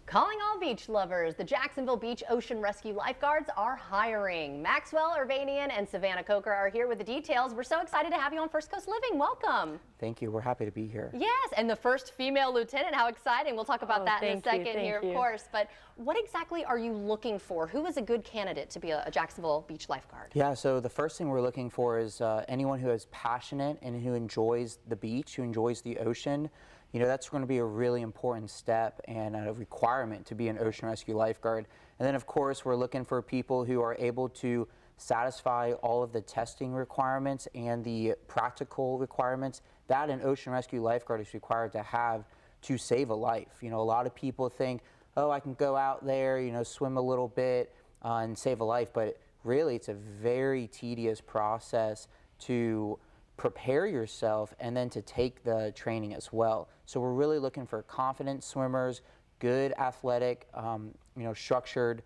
Calling all beach lovers, the Jacksonville Beach Ocean Rescue Lifeguards are hiring. Maxwell Irvanian and Savannah Coker are here with the details. We're so excited to have you on First Coast Living. Welcome. Thank you. We're happy to be here. Yes, and the first female lieutenant. How exciting. We'll talk about that in a second here, of course. But what exactly are you looking for? Who is a good candidate to be a Jacksonville Beach lifeguard? Yeah, so the first thing we're looking for is anyone who is passionate and who enjoys the beach, who enjoys the ocean. You know, that's going to be a really important step and a requirement to be an ocean rescue lifeguard. And then, of course, we're looking for people who are able to satisfy all of the testing requirements and the practical requirements that an ocean rescue lifeguard is required to have to save a life. You know, a lot of people think, oh, I can go out there, you know, swim a little bit and save a life. But really, it's a very tedious process to prepare yourself and then to take the training as well. So we're really looking for confident swimmers, good athletic, you know, structured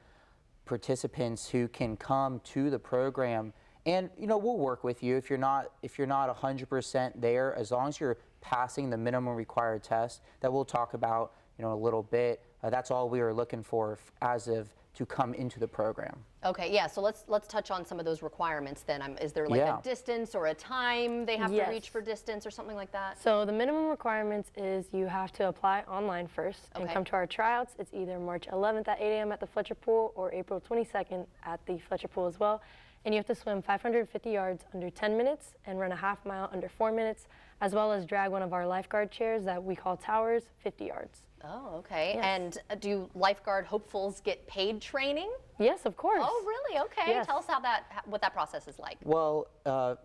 participants who can come to the program. And you know, we'll work with you if you're not 100% there, as long as you're passing the minimum required test that we'll talk about, you know, a little bit. That's all we are looking for as of to come into the program. Okay, yeah, so let's touch on some of those requirements then. Is there like a distance or a time they have to reach for distance or something like that? So the minimum requirements is you have to apply online first and come to our tryouts. It's either March 11th at 8 a.m. at the Fletcher Pool or April 22nd at the Fletcher Pool as well. And you have to swim 550 yards under 10 minutes and run a half mile under 4 minutes, as well as drag one of our lifeguard chairs that we call towers 50 yards. Oh, okay. Yes. And do lifeguard hopefuls get paid training? Yes, of course. Oh, really? Okay. Yes. Tell us what that process is like. Well,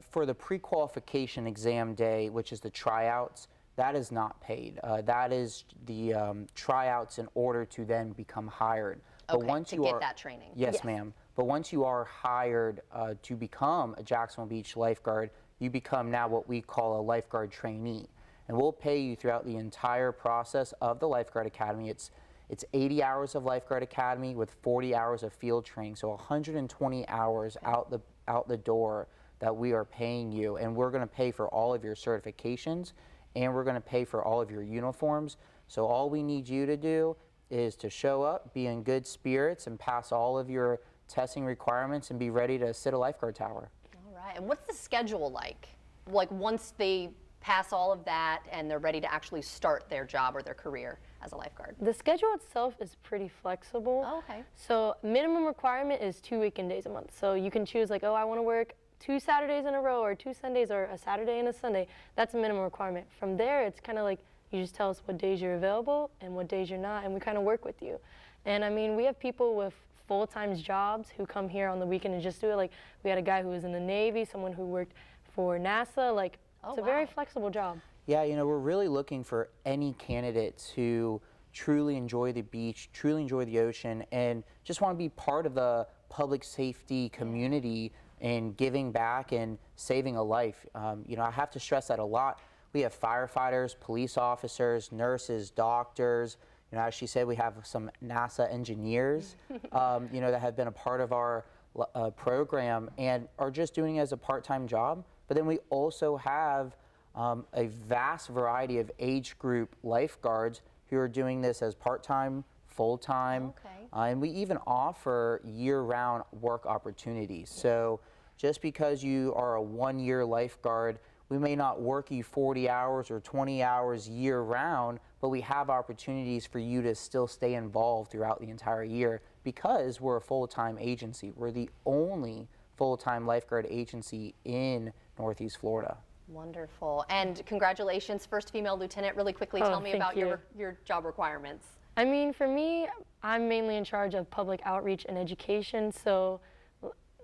for the pre-qualification exam day, which is the tryouts, that is not paid. That is the tryouts in order to then become hired. But once you get that training. Yes, ma'am. But once you are hired to become a Jacksonville Beach lifeguard, you become now what we call a lifeguard trainee. And we'll pay you throughout the entire process of the Lifeguard Academy. It's 80 hours of Lifeguard Academy with 40 hours of field training, so 120 hours out the door that we are paying you. And we're going to pay for all of your certifications, and we're going to pay for all of your uniforms. So all we need you to do is to show up, be in good spirits, and pass all of your testing requirements and be ready to sit a lifeguard tower. All right. And what's the schedule like? Like once they pass all of that and they're ready to actually start their job or their career as a lifeguard? The schedule itself is pretty flexible. Oh, okay. So minimum requirement is 2 weekend days a month. So you can choose like, oh, I want to work 2 Saturdays in a row or 2 Sundays or a Saturday and a Sunday. That's a minimum requirement. From there, it's kind of like you just tell us what days you're available and what days you're not, and we kind of work with you. And I mean, we have people with full-time jobs who come here on the weekend and just do it. Like we had a guy who was in the Navy, someone who worked for NASA. Like it's a very flexible job. Yeah, you know, we're really looking for any candidates who truly enjoy the beach, truly enjoy the ocean, and just want to be part of the public safety community and giving back and saving a life. You know, I have to stress that a lot. We have firefighters, police officers, nurses, doctors. You know, as she said, we have some NASA engineers, you know, that have been a part of our program and are just doing it as a part-time job. But then we also have a vast variety of age group lifeguards who are doing this as part-time, full-time, and we even offer year-round work opportunities. So just because you are a one-year lifeguard, we may not work you 40 hours or 20 hours year-round, but we have opportunities for you to still stay involved throughout the entire year because we're a full-time agency. We're the only full-time lifeguard agency in Northeast Florida. Wonderful. And congratulations, first female lieutenant. Really quickly, tell me about your job requirements. I mean, for me, I'm mainly in charge of public outreach and education. So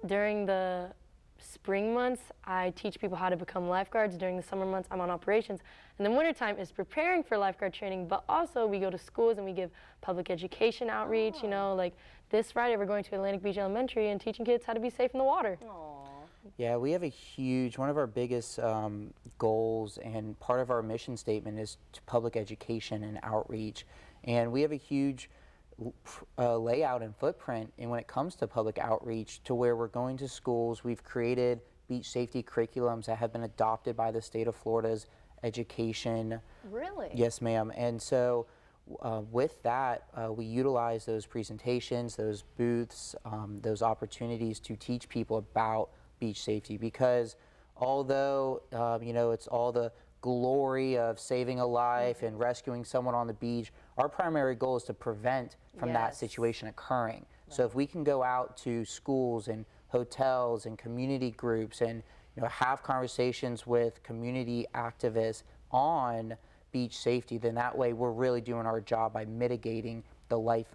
during the spring months, I teach people how to become lifeguards. During the summer months, I'm on operations. And then wintertime is preparing for lifeguard training, but also we go to schools and we give public education outreach. You know, like this Friday, we're going to Atlantic Beach Elementary and teaching kids how to be safe in the water. Yeah, we have a huge, one of our biggest goals and part of our mission statement is to public education and outreach. And we have a huge layout and footprint and when it comes to public outreach to where we're going to schools. We've created beach safety curriculums that have been adopted by the state of Florida's education. Really? Yes, ma'am. And so with that, we utilize those presentations, those booths, those opportunities to teach people about beach safety, because although it's all the glory of saving a life and rescuing someone on the beach, our primary goal is to prevent from that situation occurring. So if we can go out to schools and hotels and community groups and have conversations with community activists on beach safety, then that way we're really doing our job by mitigating the life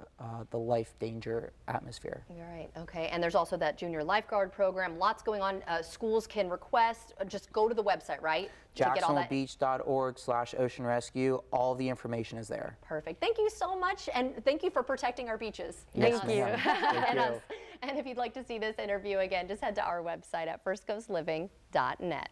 danger atmosphere. You're right. Okay. And there's also that junior lifeguard program. Lots going on. Schools can request. Just go to the website, right? JacksonvilleBeach.org/ocean rescue. All the information is there. Perfect. Thank you so much, and thank you for protecting our beaches. Yes, Thank you. Thank you. And if you'd like to see this interview again, just head to our website at firstcoastliving.net.